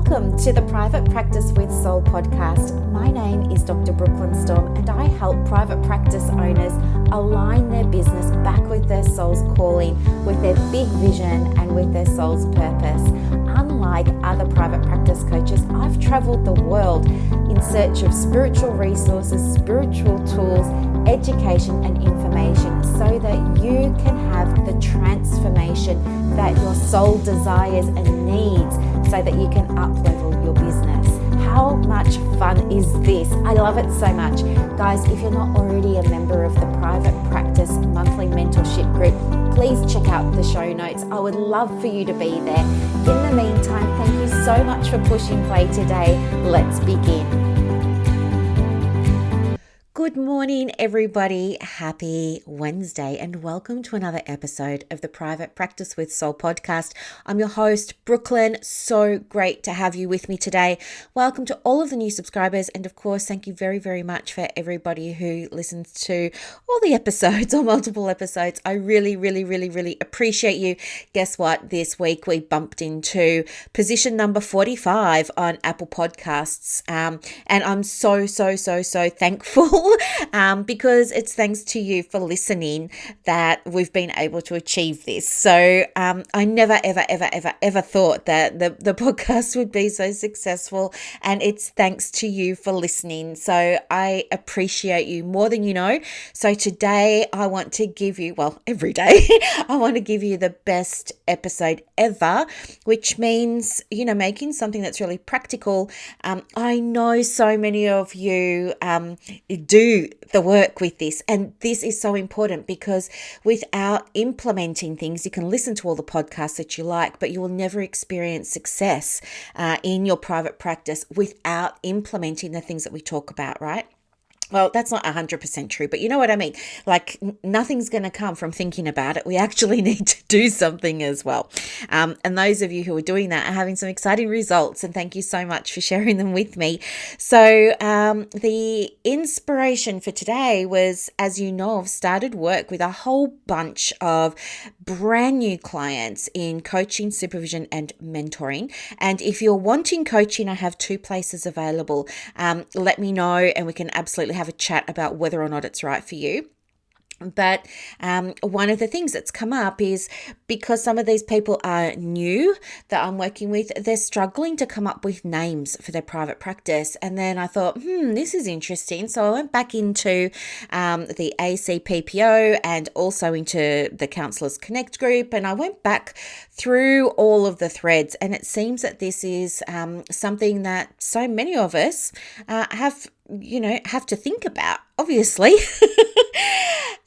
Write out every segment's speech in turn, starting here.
Welcome to the Private Practice with Soul podcast. My name is Dr. Storme, and I help private practice owners align their business back with their soul's calling, with their big vision and with their soul's purpose. Unlike other private practice coaches, I've traveled the world in search of spiritual resources, spiritual tools, education and information so that you can have the transformation that your soul desires and needs so that you can up-level your business. How much fun is this? I love it so much. Guys, if you're not already a member of the Private Practice Monthly Mentorship Group, please check out the show notes. I would love for you to be there. In the meantime, thank you so much for pushing play today. Let's begin. Good morning, everybody. Happy Wednesday and welcome to another episode of the Private Practice with Soul podcast. I'm your host, Brooklyn. So great to have you with me today. Welcome to all of the new subscribers. And of course, thank you very, very much for everybody who listens to all the episodes or multiple episodes. I really appreciate you. Guess what? This week we bumped into position number 45 on Apple Podcasts. And I'm so thankful. Because it's thanks to you for listening that we've been able to achieve this. So I never ever thought that the podcast would be so successful, and it's thanks to you for listening. So I appreciate you more than you know. So today I want to give you, well, every day, I want to give you the best episode ever, which means, making something that's really practical. I know so many of you do the work with this, and this is so important because without implementing things, you can listen to all the podcasts that you like, but you will never experience success in your private practice without implementing the things that we talk about, right? Well, that's not 100% true, but you know what I mean? Like nothing's going to come from thinking about it. We actually need to do something as well. And those of you who are doing that are having some exciting results, and thank you so much for sharing them with me. So the inspiration for today was, as you know, I've started work with a whole bunch of brand new clients in coaching, supervision, and mentoring. And if you're wanting coaching, I have 2 places available. Let me know and we can absolutely have a chat about whether or not it's right for you. But one of the things that's come up is because some of these people are new that I'm working with, they're struggling to come up with names for their private practice. And then I thought, this is interesting. So I went back into the ACPPO and also into the Counsellors Connect group. And I went back through all of the threads. And it seems that this is something that so many of us have to think about, obviously.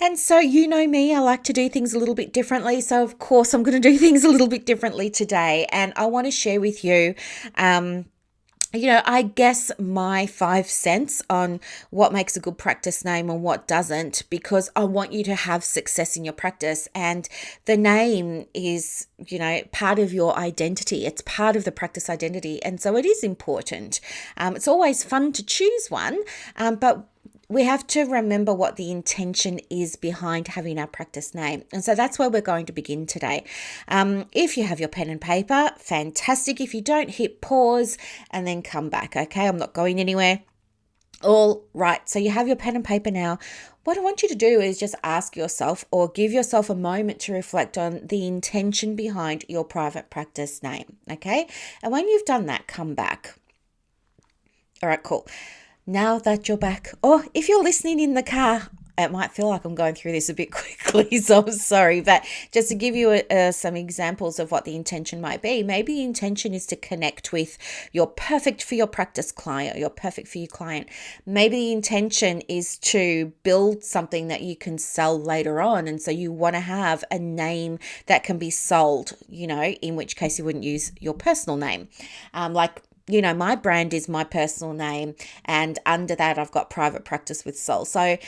And so you know me, I like to do things a little bit differently. So of course I'm going to do things a little bit differently today. And I want to share with you, I guess my 5 cents on what makes a good practice name and what doesn't, because I want you to have success in your practice. And the name is, part of your identity. It's part of the practice identity. And so it is important. It's always fun to choose one, but we have to remember what the intention is behind having our practice name. And so that's where we're going to begin today. If you have your pen and paper, fantastic. If you don't, hit pause and then come back. Okay, I'm not going anywhere. All right, so you have your pen and paper now. What I want you to do is just ask yourself or give yourself a moment to reflect on the intention behind your private practice name. Okay, and when you've done that, come back. All right, cool. Now that you're back, or if you're listening in the car, it might feel like I'm going through this a bit quickly, so I'm sorry. But just to give you some examples of what the intention might be, maybe the intention is to connect with your perfect for your practice client, or your perfect for your client. Maybe the intention is to build something that you can sell later on. And so you want to have a name that can be sold, in which case you wouldn't use your personal name. My brand is my personal name, and under that I've got Private Practice with Soul. So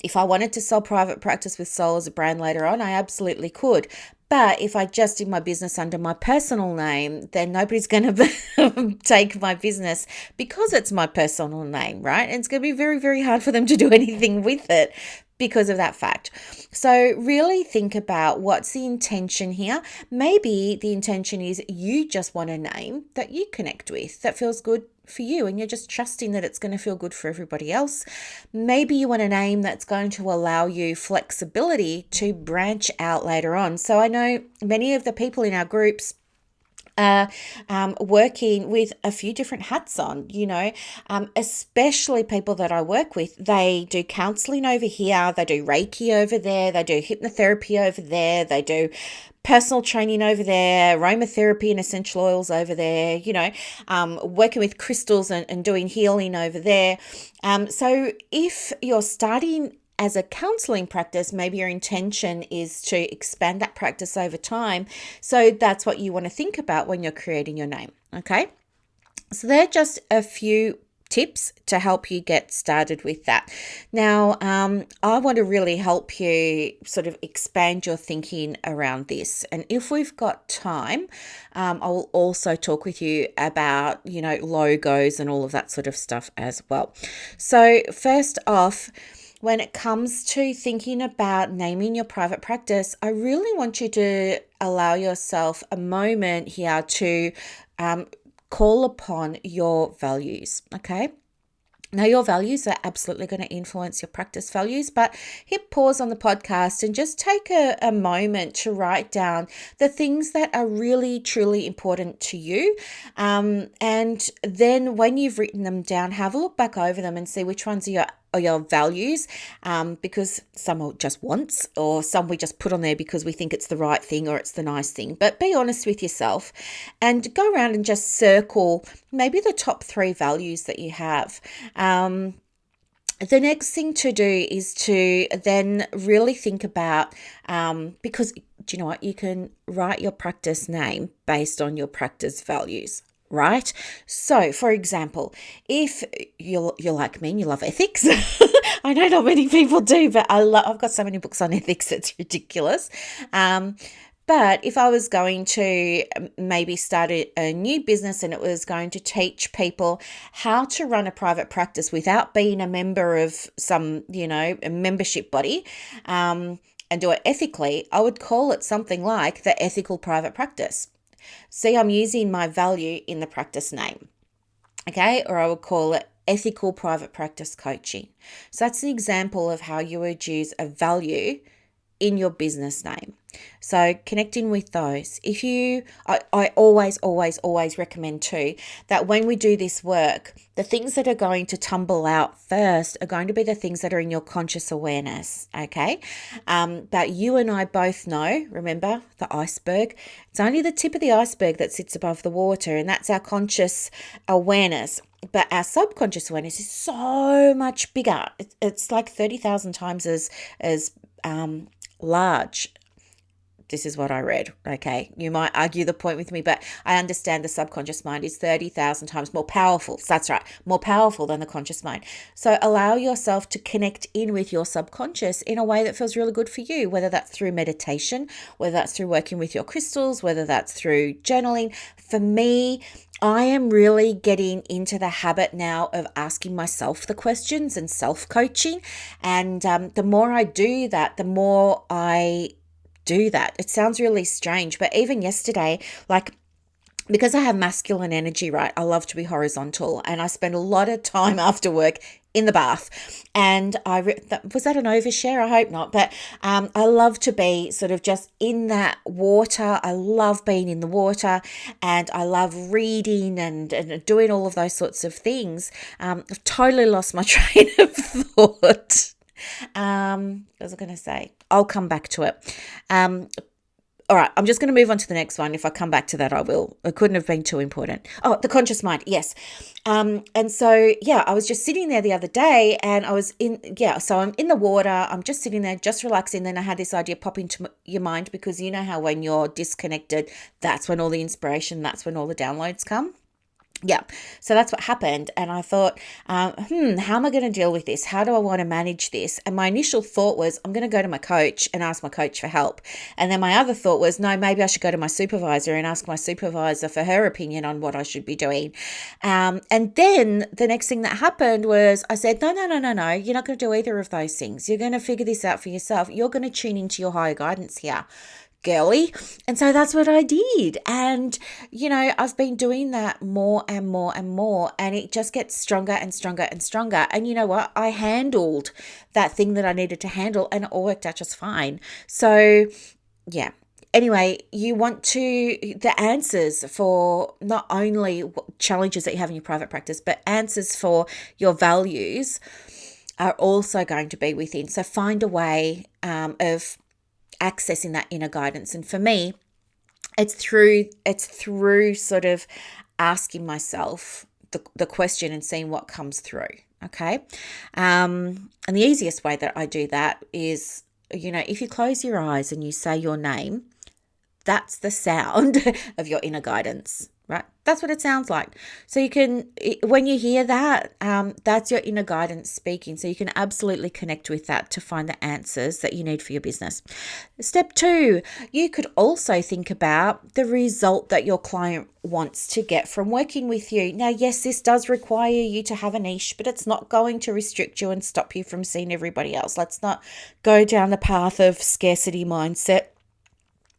if I wanted to sell Private Practice with Soul as a brand later on, I absolutely could. But if I just did my business under my personal name, then nobody's going to take my business because it's my personal name, right? And it's going to be very, very hard for them to do anything with it. because of that fact. So really think about what's the intention here. Maybe the intention is you just want a name that you connect with, that feels good for you, and you're just trusting that it's going to feel good for everybody else. Maybe you want a name that's going to allow you flexibility to branch out later on. So I know many of the people in our groups working with a few different hats on, especially people that I work with. They do counseling over here, they do Reiki over there, they do hypnotherapy over there, they do personal training over there, aromatherapy and essential oils over there, working with crystals and doing healing over there. So if you're starting as a counseling practice, maybe your intention is to expand that practice over time. So that's what you want to think about when you're creating your name. Okay. So they're just a few tips to help you get started with that. Now, I want to really help you sort of expand your thinking around this. And if we've got time, I will also talk with you about, logos and all of that sort of stuff as well. So first off, when it comes to thinking about naming your private practice, I really want you to allow yourself a moment here to call upon your values, okay? Now, your values are absolutely going to influence your practice values, but hit pause on the podcast and just take a moment to write down the things that are really, truly important to you. And then when you've written them down, have a look back over them and see which ones are your values, because some are just wants, or some we just put on there because we think it's the right thing or it's the nice thing. But be honest with yourself and go around and just circle maybe the top 3 values that you have. The next thing to do is to then really think about, because do you know what? You can write your practice name based on your practice values. Right? So, for example, if you're like me and you love ethics, I know not many people do, but I've got so many books on ethics, it's ridiculous. But if I was going to maybe start a new business and it was going to teach people how to run a private practice without being a member of some, a membership body, and do it ethically, I would call it something like the ethical private practice. See, I'm using my value in the practice name, okay? Or I would call it ethical private practice coaching. So that's an example of how you would use a value in your business name. So connecting with those. I always recommend too that when we do this work, the things that are going to tumble out first are going to be the things that are in your conscious awareness, okay? But you and I both know, remember, the iceberg, it's only the tip of the iceberg that sits above the water, and that's our conscious awareness. But our subconscious awareness is so much bigger. It's like 30,000 times as large. This is what I read, okay? You might argue the point with me, but I understand the subconscious mind is 30,000 times more powerful. So that's right, more powerful than the conscious mind. So allow yourself to connect in with your subconscious in a way that feels really good for you, whether that's through meditation, whether that's through working with your crystals, whether that's through journaling. For me, I am really getting into the habit now of asking myself the questions and self-coaching. And the more I do that, the more I do that. It sounds really strange, but even yesterday, because I have masculine energy, right? I love to be horizontal, and I spend a lot of time after work in the bath. And was that an overshare? I hope not. But I love to be sort of just in that water. I love being in the water, and I love reading and doing all of those sorts of things. I've totally lost my train of thought. What was I going to say? I'll come back to it. All right, I'm just going to move on to the next one. If I come back to that, I will. It couldn't have been too important. Oh, the conscious mind, yes. And so, I was just sitting there the other day, and so I'm in the water. I'm just sitting there, just relaxing. Then I had this idea pop into your mind, because you know how when you're disconnected, that's when all the inspiration, that's when all the downloads come. Yeah, so that's what happened. And I thought, how am I going to deal with this? How do I want to manage this? And my initial thought was, I'm going to go to my coach and ask my coach for help. And then my other thought was, no, maybe I should go to my supervisor and ask my supervisor for her opinion on what I should be doing. And then the next thing that happened was I said, no, you're not going to do either of those things. You're going to figure this out for yourself. You're going to tune into your higher guidance here, girly. And so that's what I did. And, I've been doing that more and more and more, and it just gets stronger and stronger and stronger. And you know what? I handled that thing that I needed to handle, and it all worked out just fine. So, yeah. Anyway, you want the answers for not only challenges that you have in your private practice, but answers for your values are also going to be within. So find a way of accessing that inner guidance. And for me, it's through sort of asking myself the question and seeing what comes through. Okay. And the easiest way that I do that is, if you close your eyes and you say your name, that's the sound of your inner guidance, right? That's what it sounds like. So you can, when you hear that, that's your inner guidance speaking. So you can absolutely connect with that to find the answers that you need for your business. Step 2, you could also think about the result that your client wants to get from working with you. Now, yes, this does require you to have a niche, but it's not going to restrict you and stop you from seeing everybody else. Let's not go down the path of scarcity mindset.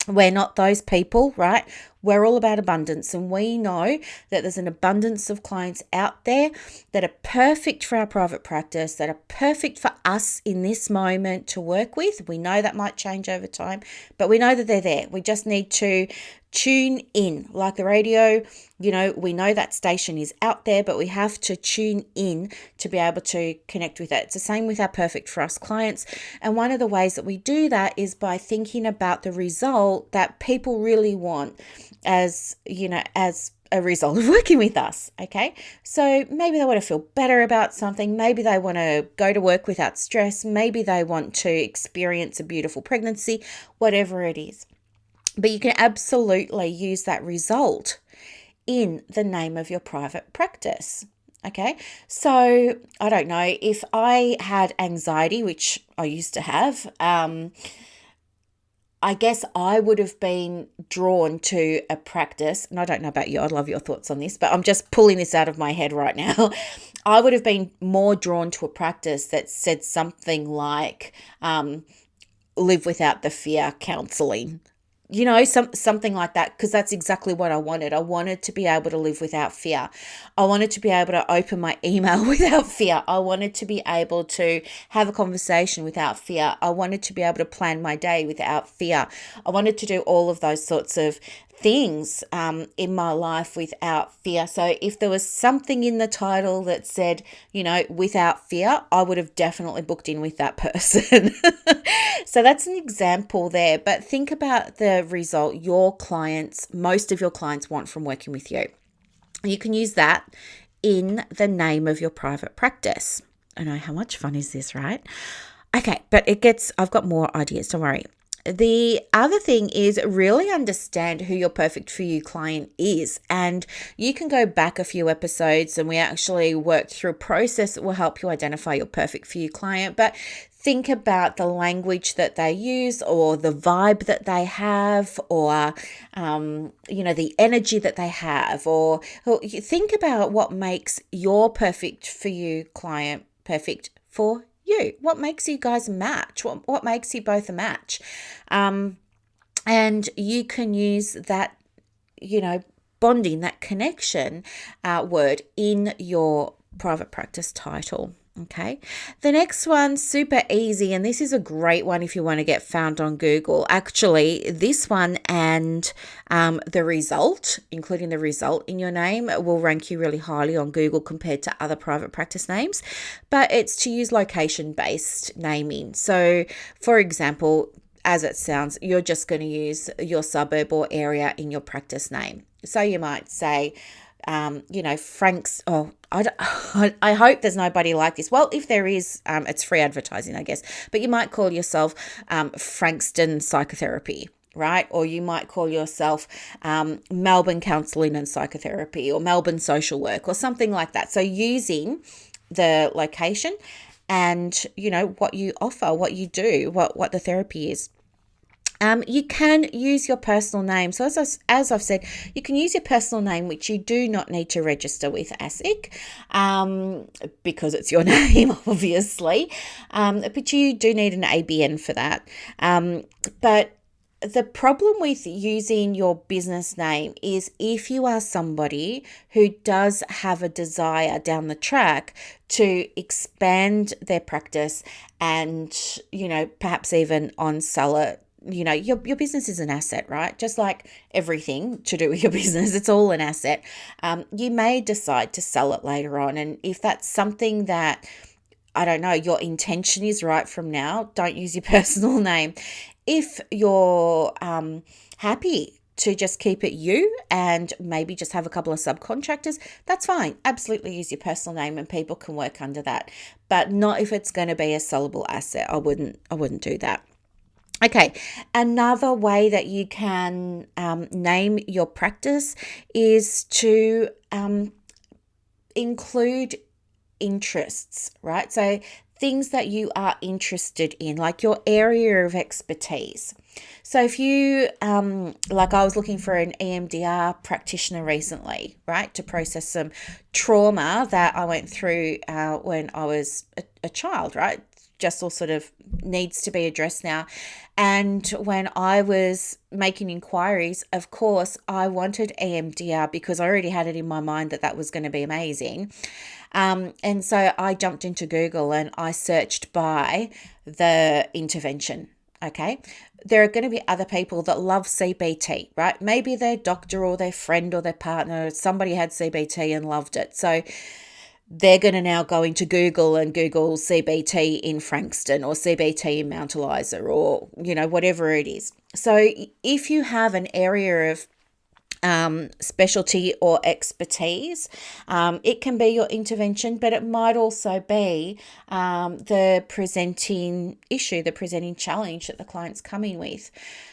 We're not those people, right? We're all about abundance, and we know that there's an abundance of clients out there that are perfect for our private practice, that are perfect for us in this moment to work with. We know that might change over time, but we know that they're there. We just need to tune in, like the radio. We know that station is out there, but we have to tune in to be able to connect with it. It's the same with our perfect for us clients. And one of the ways that we do that is by thinking about the result that people really want as a result of working with us. Okay. So maybe they want to feel better about something. Maybe they want to go to work without stress. Maybe they want to experience a beautiful pregnancy, whatever it is. But you can absolutely use that result in the name of your private practice. Okay, so I don't know, if I had anxiety, which I used to have, I guess I would have been drawn to a practice, and I don't know about you, I'd love your thoughts on this, but I'm just pulling this out of my head right now. I would have been more drawn to a practice that said something like live without the fear counseling. Something like that, because that's exactly what I wanted. I wanted to be able to live without fear. I wanted to be able to open my email without fear. I wanted to be able to have a conversation without fear. I wanted to be able to plan my day without fear. I wanted to do all of those sorts of things in my life without fear. So if there was something in the title that said, without fear, I would have definitely booked in with that person. So that's an example there. But think about the result most of your clients want from working with you. You can use that in the name of your private practice. I know, how much fun is this, right? Okay, but I've got more ideas, don't worry. The other thing is really understand who your perfect for you client is. And you can go back a few episodes and we actually worked through a process that will help you identify your perfect for you client. But think about the language that they use, or the vibe that they have, or, the energy that they have, or think about what makes your perfect for you client perfect for you. What makes you guys a match? What makes you both a match? And you can use that, bonding, that connection word in your private practice title. Okay. The next one, super easy. And this is a great one if you want to get found on Google. Actually, this one and the result, including the result in your name, will rank you really highly on Google compared to other private practice names. But it's to use location-based naming. So, for example, as it sounds, you're just going to use your suburb or area in your practice name. So you might say, Frank's, I hope there's nobody like this. Well, if there is, it's free advertising, I guess. But you might call yourself Frankston Psychotherapy, right? Or you might call yourself Melbourne Counselling and Psychotherapy, or Melbourne Social Work, or something like that. So using the location and, what you offer, what you do, what the therapy is. You can use your personal name. So as I've said, you can use your personal name, which you do not need to register with ASIC because it's your name, obviously. But you do need an ABN for that. But the problem with using your business name is if you are somebody who does have a desire down the track to expand their practice and, perhaps even on sell it. Your business is an asset, right? Just like everything to do with your business, it's all an asset. You may decide to sell it later on. And if that's something that, I don't know, your intention is right from now, don't use your personal name. If you're happy to just keep it you and maybe just have a couple of subcontractors, that's fine. Absolutely use your personal name and people can work under that. But not if it's going to be a sellable asset. I wouldn't do that. Okay, another way that you can name your practice is to include interests, right? So things that you are interested in, like your area of expertise. So if you, like I was looking for an EMDR practitioner recently, right, to process some trauma that I went through when I was a child, right? Just all sort of needs to be addressed now. And when I was making inquiries, of course, I wanted EMDR because I already had it in my mind that was going to be amazing. And so I jumped into Google and I searched by the intervention. Okay. There are going to be other people that love CBT, right? Maybe their doctor or their friend or their partner, somebody had CBT and loved it. So they're going to now go into Google and Google CBT in Frankston or CBT in Mount Eliza or, whatever it is. So if you have an area of specialty or expertise, it can be your intervention, but it might also be the presenting issue, the presenting challenge that the client's coming with.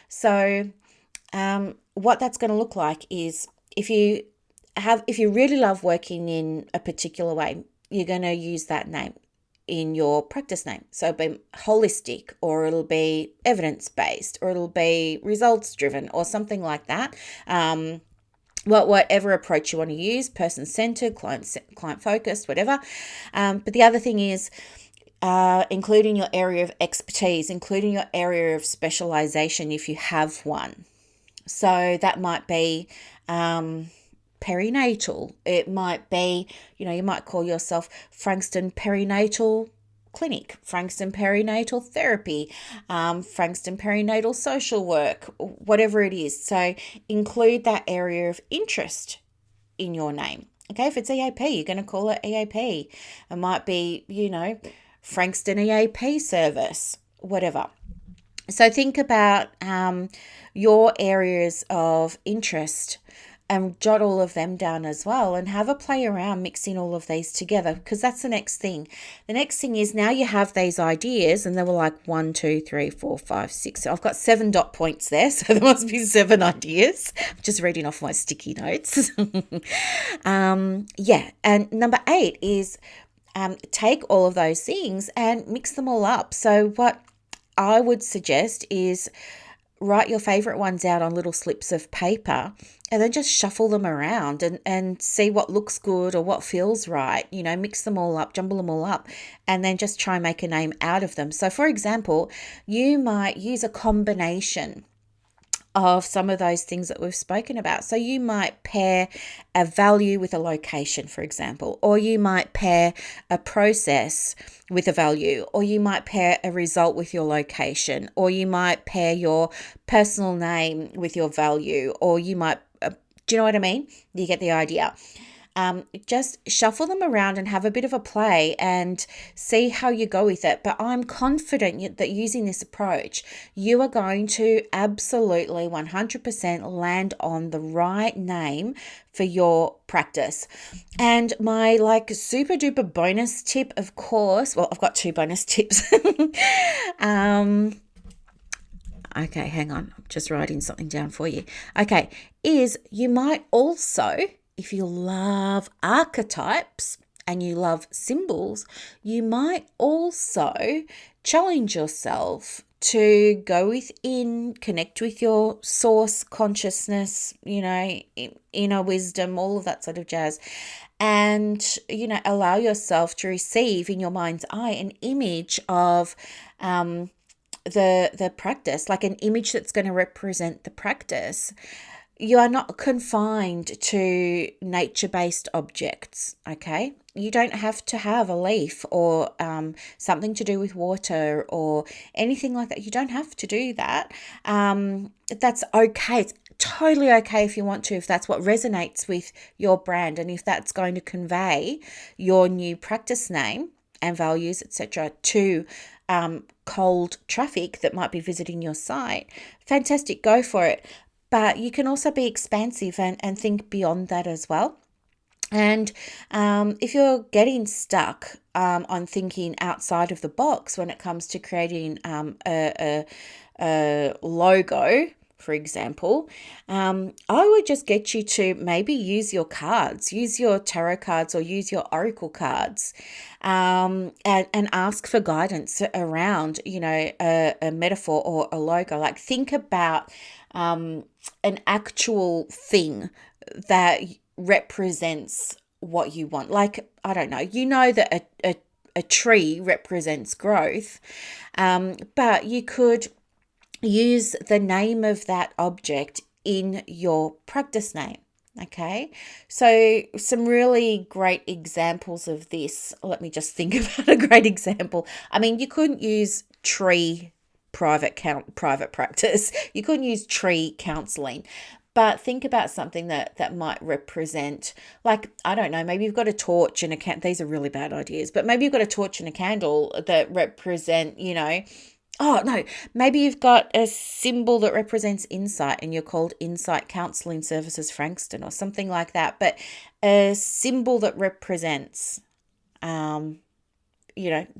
So what that's going to look like is if you really love working in a particular way, you're going to use that name in your practice name. So it'll be holistic, or it'll be evidence-based, or it'll be results-driven, or something like that. Whatever approach you want to use, person-centered, client-focused, whatever. But the other thing is including your area of expertise, including your area of specialization if you have one. So that might be perinatal. It might be, you might call yourself Frankston Perinatal Clinic, Frankston Perinatal Therapy, Frankston Perinatal Social Work, whatever it is. So include that area of interest in your name. Okay, if it's EAP, you're going to call it EAP. It might be, Frankston EAP service, whatever. So think about your areas of interest and jot all of them down as well, and have a play around mixing all of these together, because that's the next thing. The next thing is now you have these ideas, and they were like 1, 2, 3, 4, 5, 6. So I've got 7 dot points there, so there must be 7 ideas. I'm just reading off my sticky notes. And number 8 is take all of those things and mix them all up. So what I would suggest is write your favorite ones out on little slips of paper and then just shuffle them around and see what looks good or what feels right. Mix them all up, jumble them all up, and then just try and make a name out of them. So for example, you might use a combination of some of those things that we've spoken about. So you might pair a value with a location, for example, or you might pair a process with a value, or you might pair a result with your location, or you might pair your personal name with your value, or you might, do you know what I mean? You get the idea. Just shuffle them around and have a bit of a play and see how you go with it. But I'm confident that using this approach, you are going to absolutely 100% land on the right name for your practice. And my super duper bonus tip, of course, well, I've got 2 bonus tips. Okay, hang on. I'm just writing something down for you. Okay, is you might also, if you love archetypes and you love symbols, you might also challenge yourself to go within, connect with your source consciousness, inner wisdom, all of that sort of jazz. And, allow yourself to receive in your mind's eye an image of the practice, like an image that's going to represent the practice. You are not confined to nature-based objects, okay? You don't have to have a leaf or something to do with water or anything like that. You don't have to do that. That's okay. It's totally okay if you want to, if that's what resonates with your brand and if that's going to convey your new practice name and values, etc., to cold traffic that might be visiting your site. Fantastic, go for it. But you can also be expansive and think beyond that as well. And if you're getting stuck on thinking outside of the box when it comes to creating a logo, for example, I would just get you to maybe use your cards, use your tarot cards or use your oracle cards, and ask for guidance around, a metaphor or a logo. Like think about an actual thing that represents what you want. Like, I don't know, that a tree represents growth, but you could use the name of that object in your practice name. Okay, so some really great examples of this. Let me just think about a great example. I mean, you couldn't use tree private practice. You couldn't use tree counseling. But think about something that might represent, like, I don't know, maybe you've got a torch and a candle. These are really bad ideas, but maybe you've got a torch and a candle that represent, oh, no, maybe you've got a symbol that represents insight and you're called Insight Counselling Services Frankston or something like that. But a symbol that represents,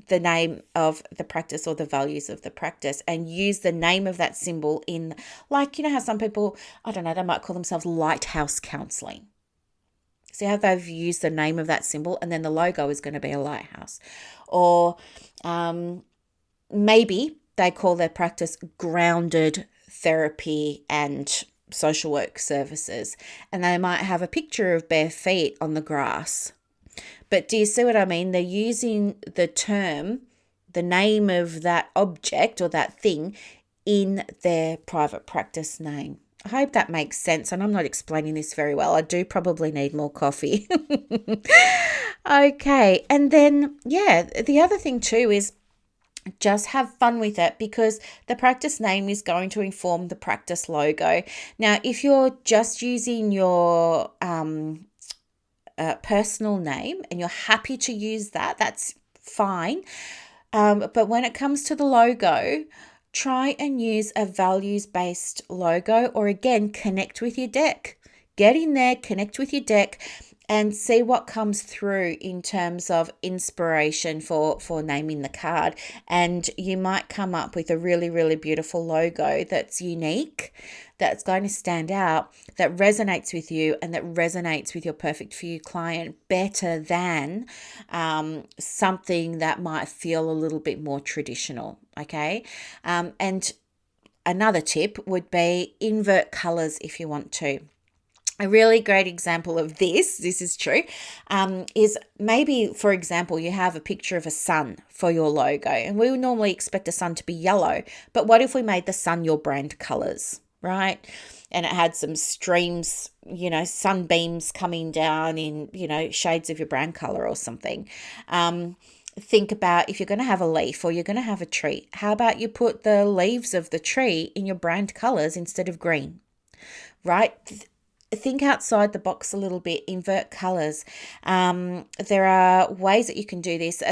the name of the practice or the values of the practice, and use the name of that symbol in, like, how some people, I don't know, they might call themselves lighthouse counseling. See how they've used the name of that symbol and then the logo is going to be a lighthouse. Or maybe they call their practice grounded therapy and social work services, and they might have a picture of bare feet on the grass. But do you see what I mean? They're using the term, the name of that object or that thing in their private practice name. I hope that makes sense, and I'm not explaining this very well. I do probably need more coffee. Okay, and then, the other thing too is just have fun with it, because the practice name is going to inform the practice logo. Now, if you're just using your personal name and you're happy to use that, that's fine. But when it comes to the logo, try and use a values-based logo, or again, connect with your deck. Get in there, connect with your deck, and see what comes through in terms of inspiration for naming the card. And you might come up with a really, really beautiful logo that's unique, that's going to stand out, that resonates with you and that resonates with your perfect for you client better than something that might feel a little bit more traditional, okay? And another tip would be invert colors if you want to. A really great example of this is true, is maybe, for example, you have a picture of a sun for your logo, and we would normally expect a sun to be yellow, but what if we made the sun your brand colors, right? And it had some streams, sunbeams coming down in, shades of your brand color or something. Think about if you're going to have a leaf or you're going to have a tree, how about you put the leaves of the tree in your brand colors instead of green, right? Think outside the box a little bit, invert colors. There are ways that you can do this.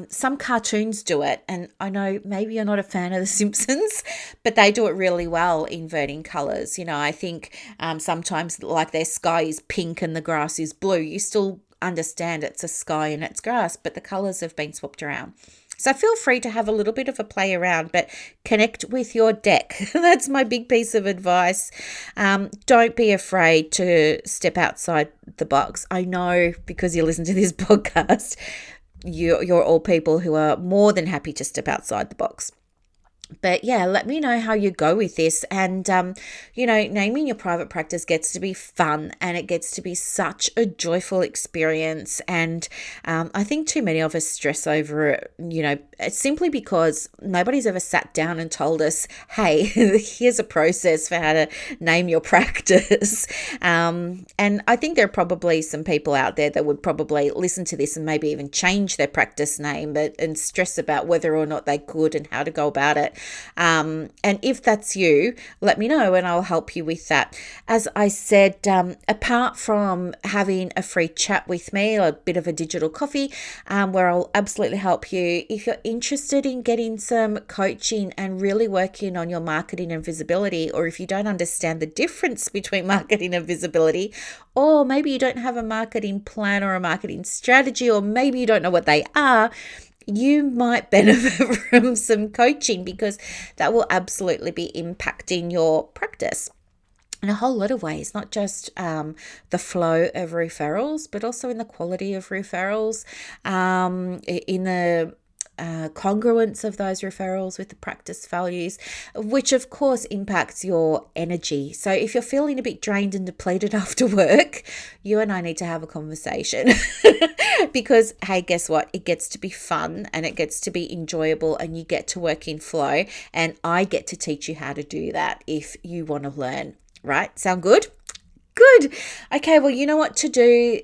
Some cartoons do it, and I know maybe you're not a fan of The Simpsons, but they do it really well, inverting colors. I think sometimes, like, their sky is pink and the grass is blue. You still understand it's a sky and it's grass, but the colors have been swapped around. So feel free to have a little bit of a play around, but connect with your deck. That's my big piece of advice. Don't be afraid to step outside the box. I know, because you listen to this podcast, you're all people who are more than happy to step outside the box. But yeah, let me know how you go with this. And, naming your private practice gets to be fun, and it gets to be such a joyful experience. And I think too many of us stress over it, it's simply because nobody's ever sat down and told us, hey, here's a process for how to name your practice. And I think there are probably some people out there that would probably listen to this and maybe even change their practice name and stress about whether or not they could and how to go about it. And if that's you, let me know and I'll help you with that. As I said, apart from having a free chat with me, a bit of a digital coffee, where I'll absolutely help you, if you're interested in getting some coaching and really working on your marketing and visibility, or if you don't understand the difference between marketing and visibility, or maybe you don't have a marketing plan or a marketing strategy, or maybe you don't know what they are, you might benefit from some coaching, because that will absolutely be impacting your practice in a whole lot of ways, not just the flow of referrals, but also in the quality of referrals, in the congruence of those referrals with the practice values, which of course impacts your energy. So if you're feeling a bit drained and depleted after work, you and I need to have a conversation because, hey, guess what? It gets to be fun and it gets to be enjoyable, and you get to work in flow, and I get to teach you how to do that if you want to learn. Right? Sound good? Good. Okay, well, you know what to do.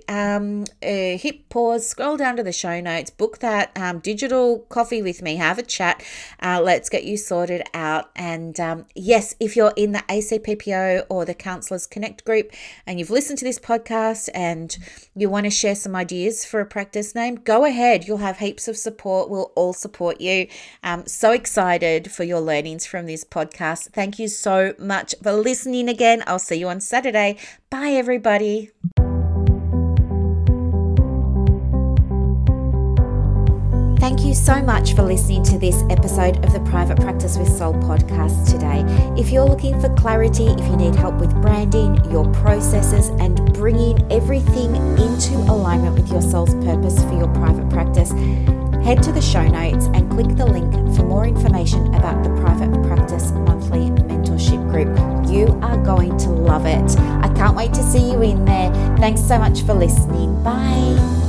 Hit pause, scroll down to the show notes, book that digital coffee with me, have a chat. Let's get you sorted out. And yes, if you're in the ACPPO or the Counsellors Connect group and you've listened to this podcast and you want to share some ideas for a practice name, go ahead. You'll have heaps of support. We'll all support you. I'm so excited for your learnings from this podcast. Thank you so much for listening again. I'll see you on Saturday. Bye, everybody. Thank you so much for listening to this episode of the Private Practice with Soul podcast today. If you're looking for clarity, if you need help with branding, your processes, and bringing everything into alignment with your soul's purpose for your private practice, head to the show notes and click the link for more information about the Private Practice Monthly Mentorship Group. You are going to love it. I can't wait to see you in there. Thanks so much for listening. Bye.